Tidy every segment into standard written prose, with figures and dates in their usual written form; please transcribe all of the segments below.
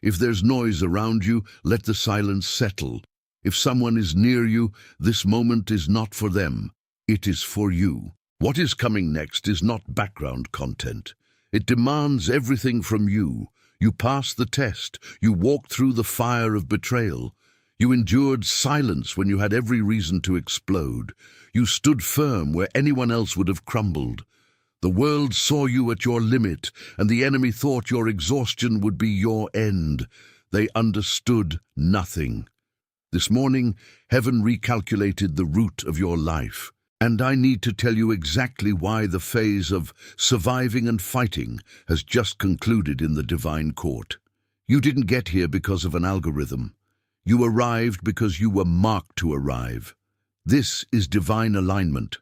If there's noise around you, let the silence settle. If someone is near you, this moment is not for them. It is for you. What is coming next is not background content. It demands everything from you. You passed the test. You walked through the fire of betrayal. You endured silence when you had every reason to explode. You stood firm where anyone else would have crumbled. The world saw you at your limit, and the enemy thought your exhaustion would be your end. They understood nothing. This morning, heaven recalculated the route of your life. And I need to tell you exactly why the phase of surviving and fighting has just concluded in the divine court. You didn't get here because of an algorithm. You arrived because you were marked to arrive. This is divine alignment.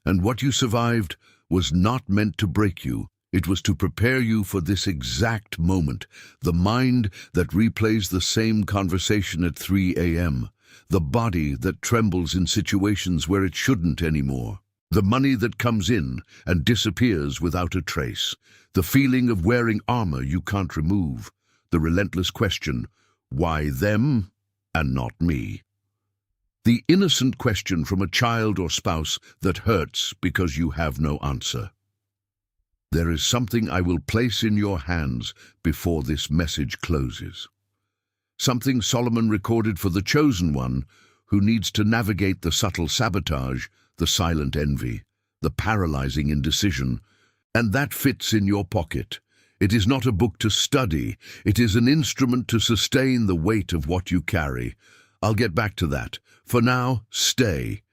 And what you survived was not meant to break you. It was to prepare you for this exact moment, the mind that replays the same conversation at 3 a.m., the body that trembles in situations where it shouldn't anymore, the money that comes in and disappears without a trace, the feeling of wearing armor you can't remove, the relentless question, why them and not me? The innocent question from a child or spouse that hurts because you have no answer. There is something I will place in your hands before this message closes. Something Solomon recorded for the chosen one who needs to navigate the subtle sabotage, the silent envy, the paralyzing indecision, and that fits in your pocket. It is not a book to study, it is an instrument to sustain the weight of what you carry. I'll get back to that. For now, stay.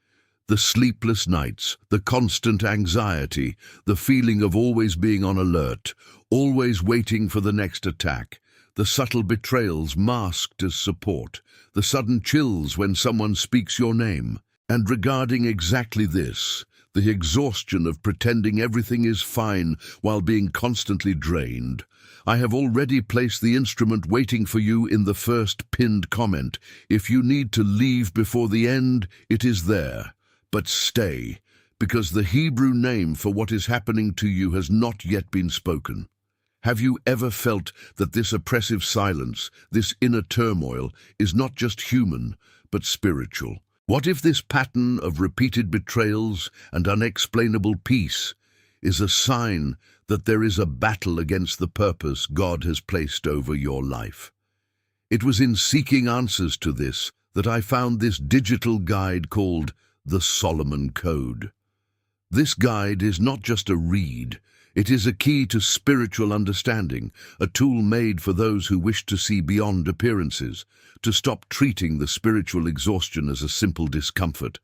The sleepless nights, the constant anxiety, the feeling of always being on alert, always waiting for the next attack, the subtle betrayals masked as support, the sudden chills when someone speaks your name. And regarding exactly this, the exhaustion of pretending everything is fine while being constantly drained, I have already placed the instrument waiting for you in the first pinned comment. If you need to leave before the end, it is there. But stay, because the Hebrew name for what is happening to you has not yet been spoken. Have you ever felt that this oppressive silence, this inner turmoil, is not just human, but spiritual? What if this pattern of repeated betrayals and unexplainable peace is a sign that there is a battle against the purpose God has placed over your life? It was in seeking answers to this that I found this digital guide called the Solomon Code. This guide is not just a read, it is a key to spiritual understanding, a tool made for those who wish to see beyond appearances, to stop treating the spiritual exhaustion as a simple discomfort,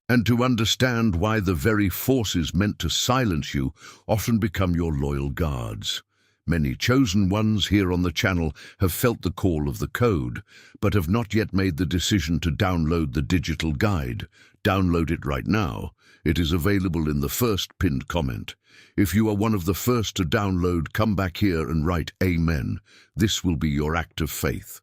and to understand why the very forces meant to silence you often become your loyal guards. Many chosen ones here on the channel have felt the call of the code, but have not yet made the decision to download the digital guide. Download it right now. It is available in the first pinned comment. If you are one of the first to download, come back here and write Amen. This will be your act of faith.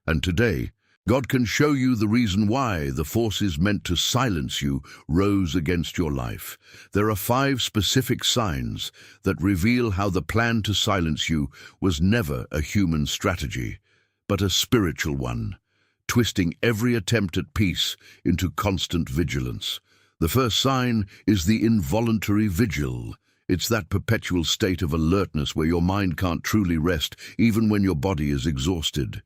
And today, God can show you the reason why the forces meant to silence you rose against your life. There are 5 specific signs that reveal how the plan to silence you was never a human strategy, but a spiritual one, twisting every attempt at peace into constant vigilance. The first sign is the involuntary vigil. It's that perpetual state of alertness where your mind can't truly rest, even when your body is exhausted.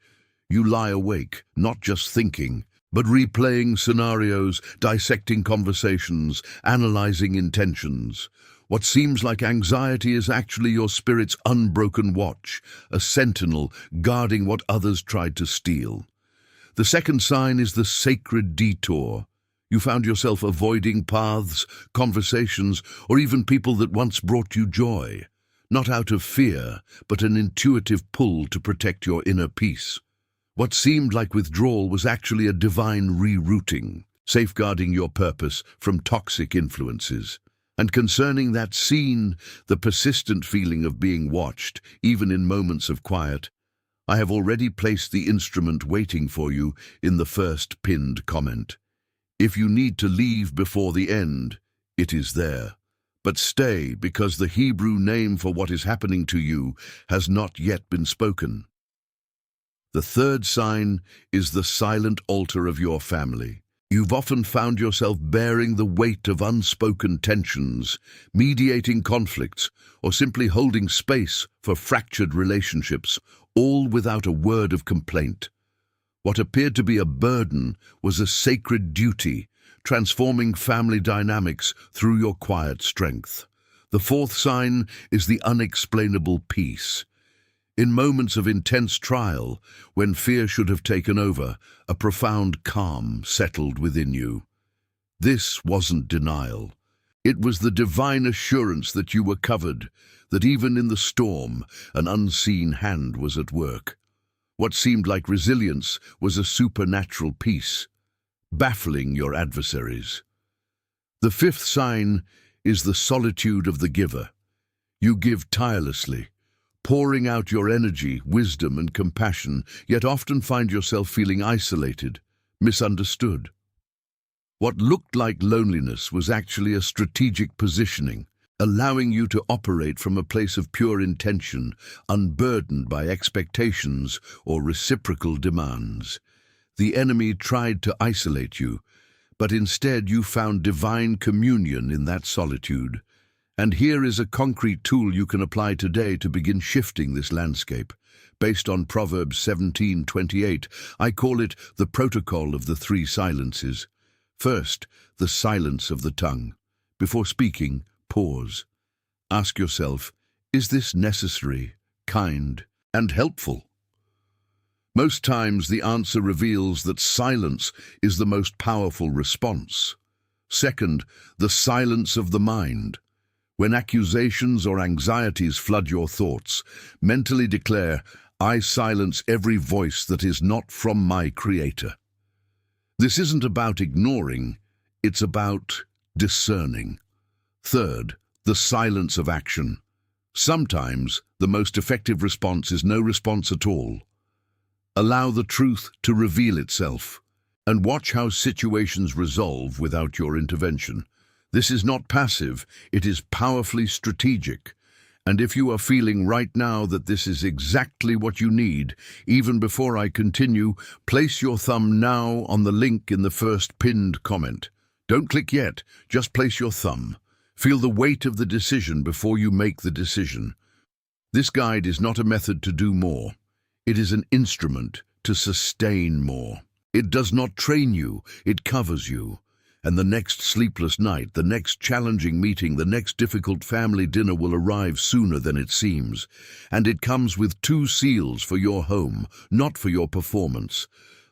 You lie awake, not just thinking, but replaying scenarios, dissecting conversations, analyzing intentions. What seems like anxiety is actually your spirit's unbroken watch, a sentinel guarding what others tried to steal. The second sign is the sacred detour. You found yourself avoiding paths, conversations, or even people that once brought you joy, not out of fear, but an intuitive pull to protect your inner peace. What seemed like withdrawal was actually a divine rerouting, safeguarding your purpose from toxic influences. And concerning that scene, the persistent feeling of being watched, even in moments of quiet, I have already placed the instrument waiting for you in the first pinned comment. If you need to leave before the end, it is there. But stay, because the Hebrew name for what is happening to you has not yet been spoken. The third sign is the silent altar of your family. You've often found yourself bearing the weight of unspoken tensions, mediating conflicts, or simply holding space for fractured relationships, all without a word of complaint. What appeared to be a burden was a sacred duty, transforming family dynamics through your quiet strength. The fourth sign is the unexplainable peace. In moments of intense trial, when fear should have taken over, a profound calm settled within you. This wasn't denial. It was the divine assurance that you were covered, that even in the storm, an unseen hand was at work. What seemed like resilience was a supernatural peace, baffling your adversaries. The fifth sign is the solitude of the giver. You give tirelessly, pouring out your energy, wisdom, and compassion, yet often find yourself feeling isolated, misunderstood. What looked like loneliness was actually a strategic positioning, allowing you to operate from a place of pure intention, unburdened by expectations or reciprocal demands. The enemy tried to isolate you, but instead you found divine communion in that solitude. And here is a concrete tool you can apply today to begin shifting this landscape. Based on Proverbs 17:28, I call it the protocol of the three silences. First, the silence of the tongue. Before speaking, pause. Ask yourself, is this necessary, kind, and helpful? Most times the answer reveals that silence is the most powerful response. Second, the silence of the mind. When accusations or anxieties flood your thoughts, mentally declare, I silence every voice that is not from my Creator. This isn't about ignoring, it's about discerning. Third, the silence of action. Sometimes the most effective response is no response at all. Allow the truth to reveal itself, and watch how situations resolve without your intervention. This is not passive, it is powerfully strategic. And if you are feeling right now that this is exactly what you need, even before I continue, place your thumb now on the link in the first pinned comment. Don't click yet, just place your thumb. Feel the weight of the decision before you make the decision. This guide is not a method to do more. It is an instrument to sustain more. It does not train you, it covers you. And the next sleepless night, the next challenging meeting, the next difficult family dinner will arrive sooner than it seems. And it comes with 2 seals for your home, not for your performance.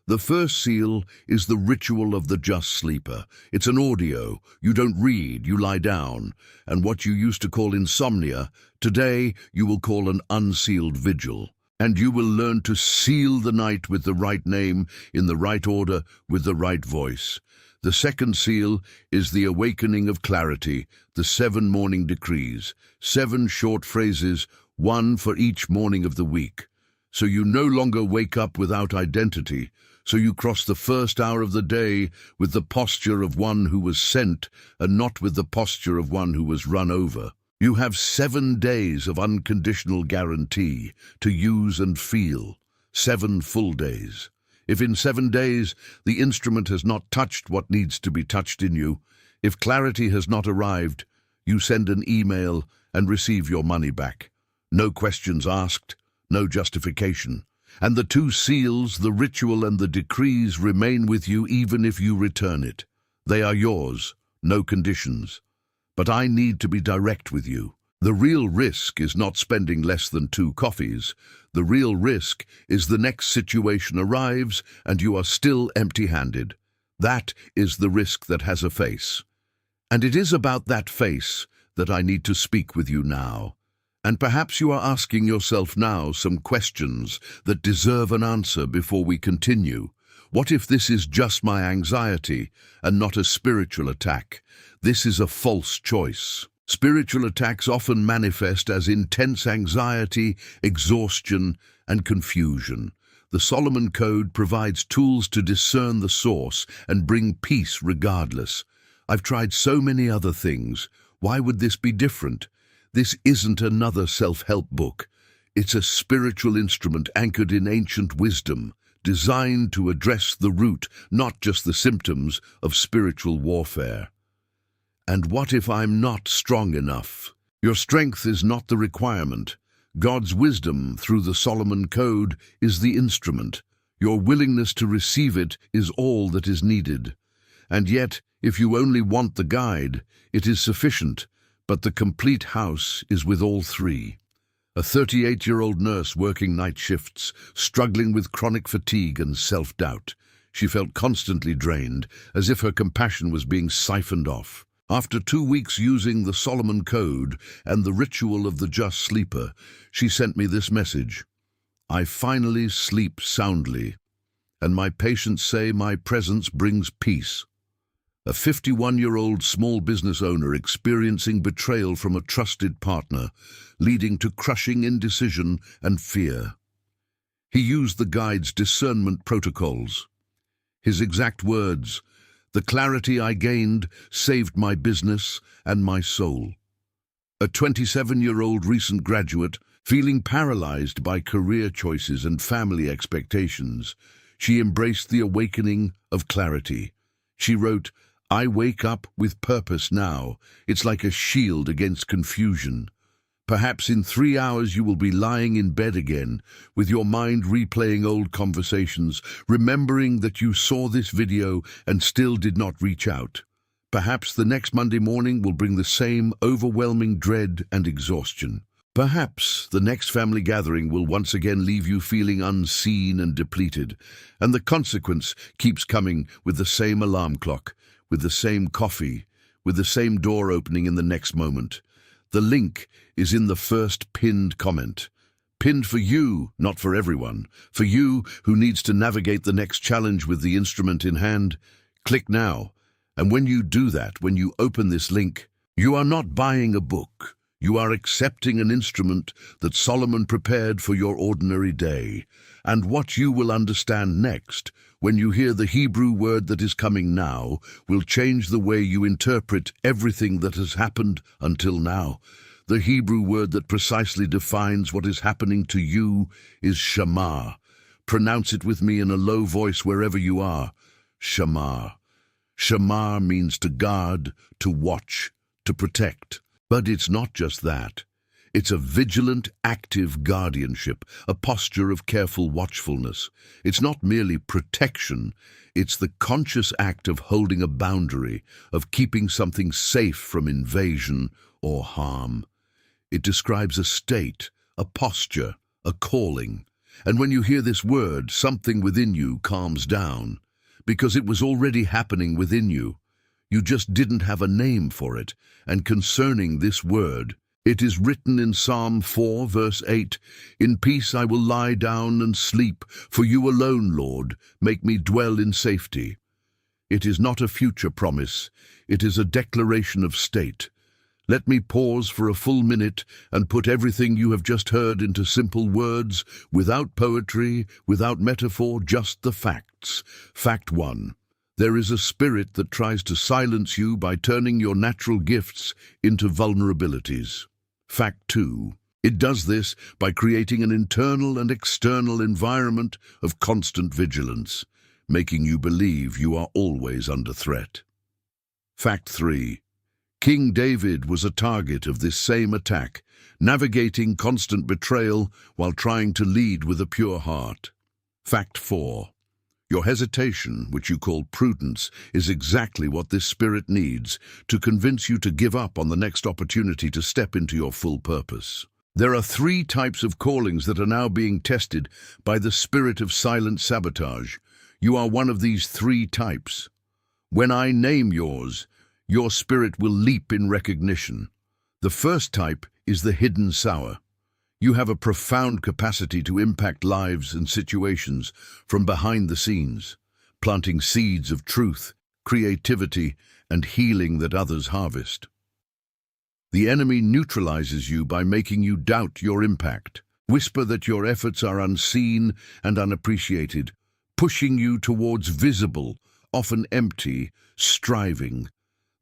The first seal is the ritual of the just sleeper. It's an audio. You don't read, you lie down. And what you used to call insomnia, today you will call an unsealed vigil. And you will learn to seal the night with the right name, in the right order, with the right voice. The second seal is the awakening of clarity, the 7 morning decrees, 7 short phrases, 1 for each morning of the week. So you no longer wake up without identity, so you cross the first hour of the day with the posture of one who was sent and not with the posture of one who was run over. You have 7 days of unconditional guarantee to use and feel, 7 full days. If in 7 days the instrument has not touched what needs to be touched in you, if clarity has not arrived, you send an email and receive your money back. No questions asked, no justification. And the 2 seals, the ritual and the decrees, remain with you even if you return it. They are yours, no conditions. But I need to be direct with you. The real risk is not spending less than 2 coffees. The real risk is the next situation arrives and you are still empty-handed. That is the risk that has a face. And it is about that face that I need to speak with you now. And perhaps you are asking yourself now some questions that deserve an answer before we continue. What if this is just my anxiety and not a spiritual attack? This is a false choice. Spiritual attacks often manifest as intense anxiety, exhaustion, and confusion. The Solomon Code provides tools to discern the source and bring peace regardless. I've tried so many other things. Why would this be different? This isn't another self-help book. It's a spiritual instrument anchored in ancient wisdom, designed to address the root, not just the symptoms, of spiritual warfare. And what if I'm not strong enough? Your strength is not the requirement. God's wisdom through the Solomon Code is the instrument. Your willingness to receive it is all that is needed. And yet, if you only want the guide, it is sufficient, but the complete house is with all three. A 38-year-old nurse working night shifts, struggling with chronic fatigue and self-doubt. She felt constantly drained, as if her compassion was being siphoned off. After 2 weeks using the Solomon Code and the ritual of the just sleeper, she sent me this message. I finally sleep soundly, and my patients say my presence brings peace. A 51-year-old small business owner experiencing betrayal from a trusted partner, leading to crushing indecision and fear. He used the guide's discernment protocols. His exact words, "The clarity I gained saved my business and my soul." A 27-year-old recent graduate, feeling paralyzed by career choices and family expectations, she embraced the awakening of clarity. She wrote, "I wake up with purpose now. It's like a shield against confusion. Perhaps in 3 hours you will be lying in bed again, with your mind replaying old conversations, remembering that you saw this video and still did not reach out. Perhaps the next Monday morning will bring the same overwhelming dread and exhaustion. Perhaps the next family gathering will once again leave you feeling unseen and depleted, and the consequence keeps coming with the same alarm clock, with the same coffee, with the same door opening in the next moment. The link is in the first pinned comment. Pinned for you, not for everyone. For you who needs to navigate the next challenge with the instrument in hand. Click now. And when you do that, when you open this link, you are not buying a book. You are accepting an instrument that Solomon prepared for your ordinary day. And what you will understand next, when you hear the Hebrew word that is coming now, will change the way you interpret everything that has happened until now. The Hebrew word that precisely defines what is happening to you is shamar. Pronounce it with me in a low voice wherever you are. Shamar. Shamar means to guard, to watch, to protect. But it's not just that. It's a vigilant, active guardianship, a posture of careful watchfulness. It's not merely protection, it's the conscious act of holding a boundary, of keeping something safe from invasion or harm. It describes a state, a posture, a calling. And when you hear this word, something within you calms down, because it was already happening within you. You just didn't have a name for it. And concerning this word, it is written in Psalm 4, verse 8, "In peace I will lie down and sleep, for you alone, Lord, make me dwell in safety." It is not a future promise, it is a declaration of state. Let me pause for a full minute and put everything you have just heard into simple words, without poetry, without metaphor, just the facts. Fact 1. There is a spirit that tries to silence you by turning your natural gifts into vulnerabilities. Fact 2. It does this by creating an internal and external environment of constant vigilance, making you believe you are always under threat. Fact 3. King David was a target of this same attack, navigating constant betrayal while trying to lead with a pure heart. Fact 4. Your hesitation, which you call prudence, is exactly what this spirit needs to convince you to give up on the next opportunity to step into your full purpose. There are 3 types of callings that are now being tested by the spirit of silent sabotage. You are one of these 3 types. When I name yours, your spirit will leap in recognition. The first type is the hidden sower. You have a profound capacity to impact lives and situations from behind the scenes, planting seeds of truth, creativity, and healing that others harvest. The enemy neutralizes you by making you doubt your impact, whisper that your efforts are unseen and unappreciated, pushing you towards visible, often empty, striving.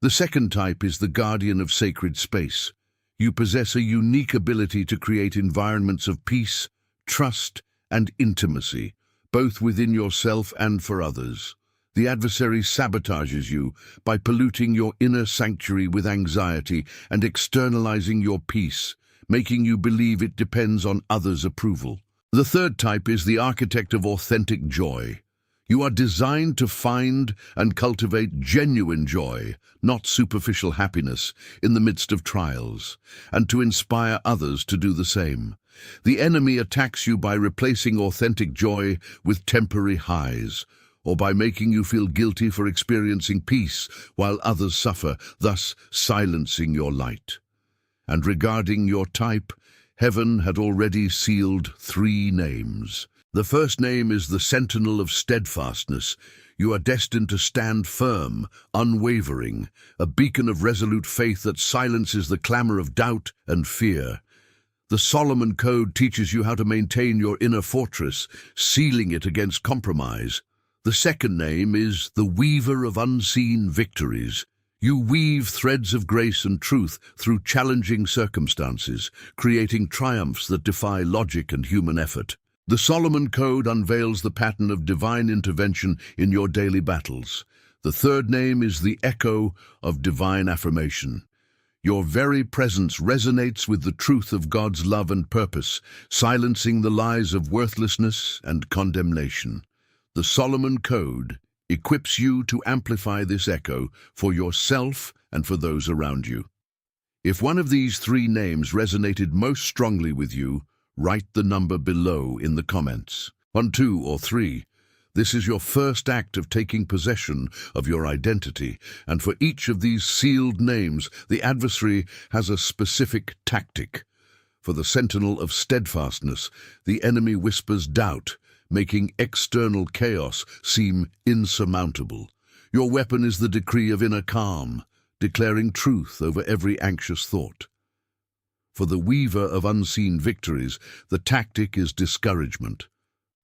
The second type is the guardian of sacred space. You possess a unique ability to create environments of peace, trust, and intimacy, both within yourself and for others. The adversary sabotages you by polluting your inner sanctuary with anxiety and externalizing your peace, making you believe it depends on others' approval. The third type is the architect of authentic joy. You are designed to find and cultivate genuine joy, not superficial happiness, in the midst of trials, and to inspire others to do the same. The enemy attacks you by replacing authentic joy with temporary highs, or by making you feel guilty for experiencing peace while others suffer, thus silencing your light. And regarding your type, heaven had already sealed 3 names. The first name is the Sentinel of Steadfastness. You are destined to stand firm, unwavering, a beacon of resolute faith that silences the clamor of doubt and fear. The Solomon Code teaches you how to maintain your inner fortress, sealing it against compromise. The second name is the Weaver of Unseen Victories. You weave threads of grace and truth through challenging circumstances, creating triumphs that defy logic and human effort. The Solomon Code unveils the pattern of divine intervention in your daily battles. The third name is the Echo of Divine Affirmation. Your very presence resonates with the truth of God's love and purpose, silencing the lies of worthlessness and condemnation. The Solomon Code equips you to amplify this echo for yourself and for those around you. If one of these 3 names resonated most strongly with you, write the number below in the comments. 1, 2, or 3. This is your first act of taking possession of your identity, and for each of these sealed names, the adversary has a specific tactic. For the Sentinel of Steadfastness, the enemy whispers doubt, making external chaos seem insurmountable. Your weapon is the decree of inner calm, declaring truth over every anxious thought. For the Weaver of Unseen Victories, the tactic is discouragement,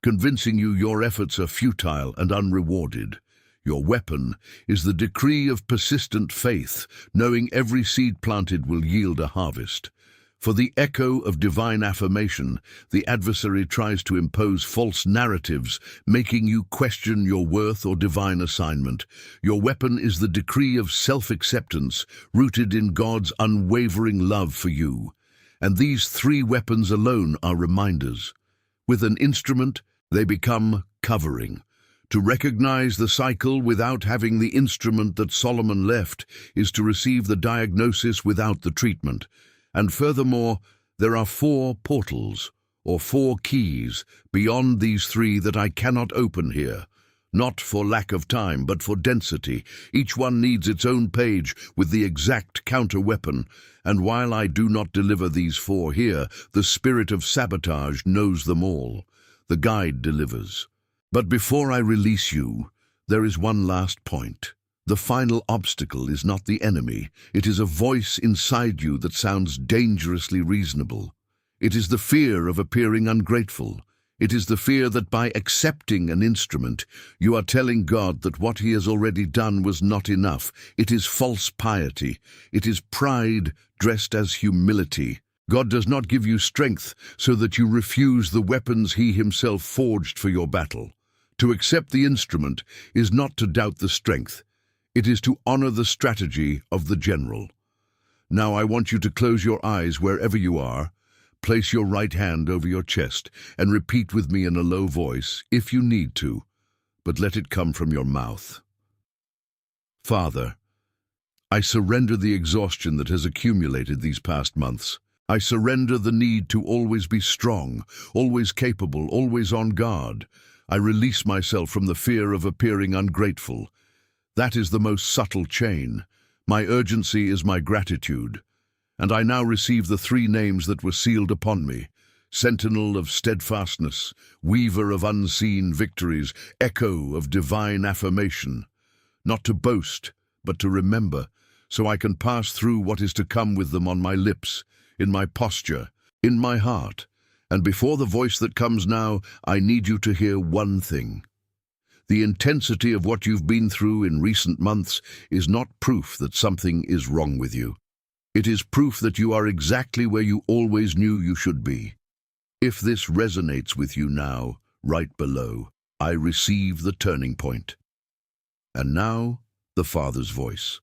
convincing you your efforts are futile and unrewarded. Your weapon is the decree of persistent faith, knowing every seed planted will yield a harvest. For the Echo of Divine Affirmation, the adversary tries to impose false narratives, making you question your worth or divine assignment. Your weapon is the decree of self-acceptance, rooted in God's unwavering love for you. And these 3 weapons alone are reminders. With an instrument, they become covering. To recognize the cycle without having the instrument that Solomon left is to receive the diagnosis without the treatment. And furthermore, there are 4 portals, or 4 keys, beyond these 3 that I cannot open here. Not for lack of time, but for density. Each one needs its own page with the exact counter-weapon, and while I do not deliver these 4 here, the spirit of sabotage knows them all. The guide delivers. But before I release you, there is one last point. The final obstacle is not the enemy. It is a voice inside you that sounds dangerously reasonable. It is the fear of appearing ungrateful. It is the fear that by accepting an instrument, you are telling God that what he has already done was not enough. It is false piety. It is pride dressed as humility. God does not give you strength so that you refuse the weapons he himself forged for your battle. To accept the instrument is not to doubt the strength. It is to honor the strategy of the general. Now I want you to close your eyes wherever you are. Place your right hand over your chest and repeat with me in a low voice, if you need to, but let it come from your mouth. Father, I surrender the exhaustion that has accumulated these past months. I surrender the need to always be strong, always capable, always on guard. I release myself from the fear of appearing ungrateful. That is the most subtle chain. My urgency is my gratitude. And I now receive the 3 names that were sealed upon me: Sentinel of Steadfastness, Weaver of Unseen Victories, Echo of Divine Affirmation. Not to boast, but to remember, so I can pass through what is to come with them on my lips, in my posture, in my heart. And before the voice that comes now, I need you to hear one thing. The intensity of what you've been through in recent months is not proof that something is wrong with you. It is proof that you are exactly where you always knew you should be. If this resonates with you now, right below, I receive the turning point. And now, the Father's voice.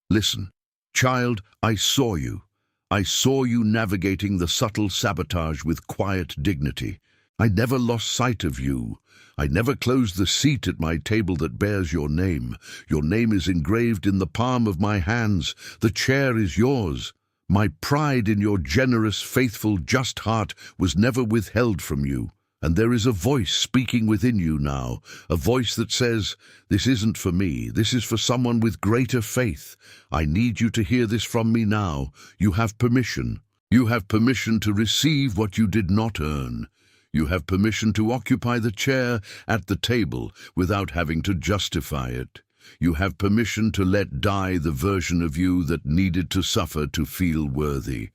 Listen, child, I saw you. I saw you navigating the subtle sabotage with quiet dignity. I never lost sight of you. I never closed the seat at my table that bears your name. Your name is engraved in the palm of my hands. The chair is yours. My pride in your generous, faithful, just heart was never withheld from you. And there is a voice speaking within you now, a voice that says, this isn't for me, this is for someone with greater faith. I need you to hear this from me now. You have permission. You have permission to receive what you did not earn. You have permission to occupy the chair at the table without having to justify it. You have permission to let die the version of you that needed to suffer to feel worthy.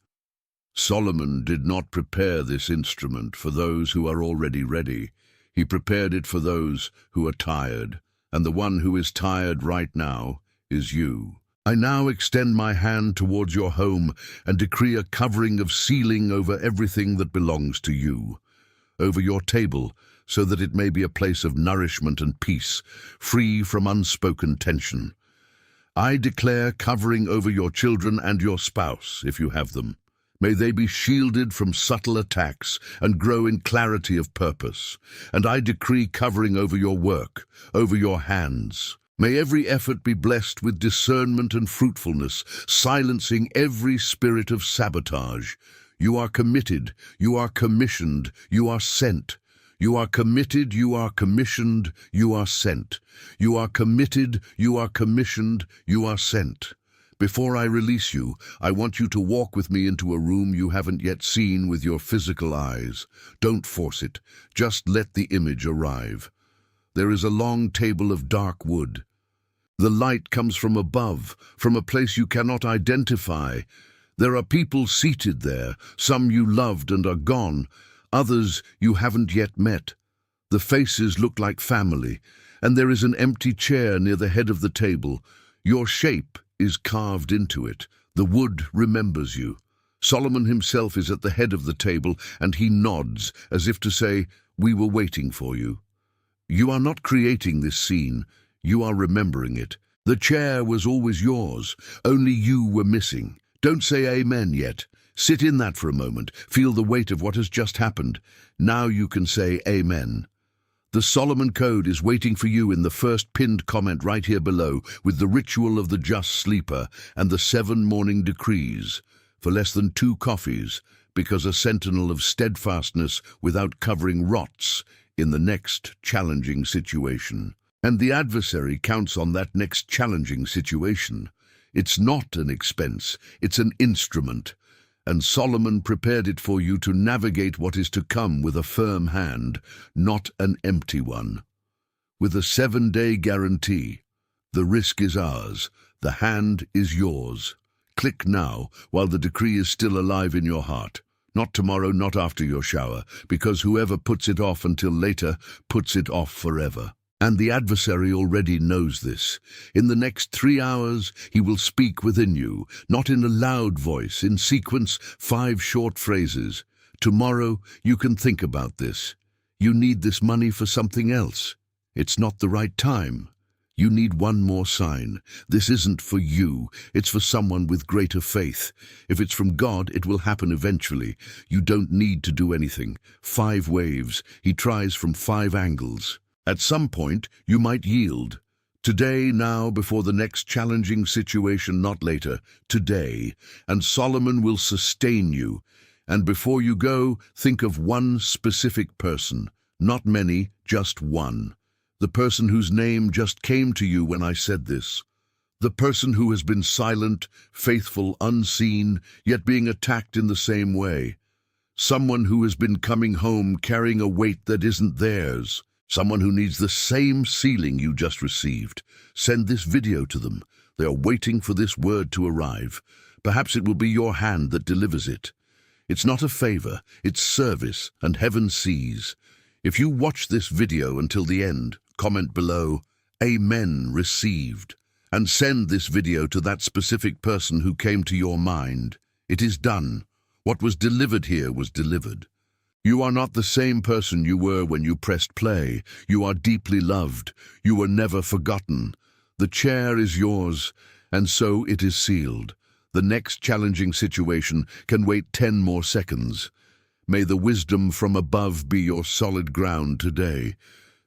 Solomon did not prepare this instrument for those who are already ready. He prepared it for those who are tired, and the one who is tired right now is you. I now extend my hand towards your home and decree a covering of sealing over everything that belongs to you, over your table, so that it may be a place of nourishment and peace, free from unspoken tension. I declare covering over your children and your spouse, if you have them. May they be shielded from subtle attacks and grow in clarity of purpose. And I decree covering over your work, over your hands. May every effort be blessed with discernment and fruitfulness, silencing every spirit of sabotage. You are committed, you are commissioned, you are sent. You are committed, you are commissioned, you are sent. You are committed, you are commissioned, you are sent. Before I release you, I want you to walk with me into a room you haven't yet seen with your physical eyes. Don't force it. Just let the image arrive. There is a long table of dark wood. The light comes from above, from a place you cannot identify. There are people seated there, some you loved and are gone, others you haven't yet met. The faces look like family, and there is an empty chair near the head of the table. Your shape is carved into it. The wood remembers you. Solomon himself is at the head of the table, and he nods, as if to say, we were waiting for you. You are not creating this scene, you are remembering it. The chair was always yours, only you were missing. Don't say amen yet. Sit in that for a moment, feel the weight of what has just happened. Now you can say amen. The Solomon Code is waiting for you in the first pinned comment right here below, with the ritual of the just sleeper and the 7 morning decrees, for less than 2 coffees, because a sentinel of steadfastness without covering rots in the next challenging situation. And the adversary counts on that next challenging situation. It's not an expense, it's an instrument. And Solomon prepared it for you to navigate what is to come with a firm hand, not an empty one. With a 7-day guarantee, the risk is ours, the hand is yours. Click now, while the decree is still alive in your heart. Not tomorrow, not after your shower, because whoever puts it off until later puts it off forever. And the adversary already knows this. In the next 3 hours, he will speak within you, not in a loud voice, in sequence, 5 short phrases. Tomorrow, you can think about this. You need this money for something else. It's not the right time. You need one more sign. This isn't for you. It's for someone with greater faith. If it's from God, it will happen eventually. You don't need to do anything. 5 waves. He tries from 5 angles. At some point, you might yield. Today, now, before the next challenging situation, not later. Today. And Solomon will sustain you. And before you go, think of one specific person. Not many, just one. The person whose name just came to you when I said this. The person who has been silent, faithful, unseen, yet being attacked in the same way. Someone who has been coming home carrying a weight that isn't theirs. Someone who needs the same sealing you just received. Send this video to them. They are waiting for this word to arrive. Perhaps it will be your hand that delivers it. It's not a favor, it's service, and heaven sees. If you watch this video until the end, comment below, Amen received. and send this video to that specific person who came to your mind. It is done. What was delivered here was delivered. You are not the same person you were when you pressed play. You are deeply loved. You were never forgotten. The chair is yours, and so it is sealed. The next challenging situation can wait 10 more seconds. May the wisdom from above be your solid ground today.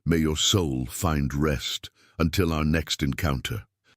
May your soul find rest until our next encounter.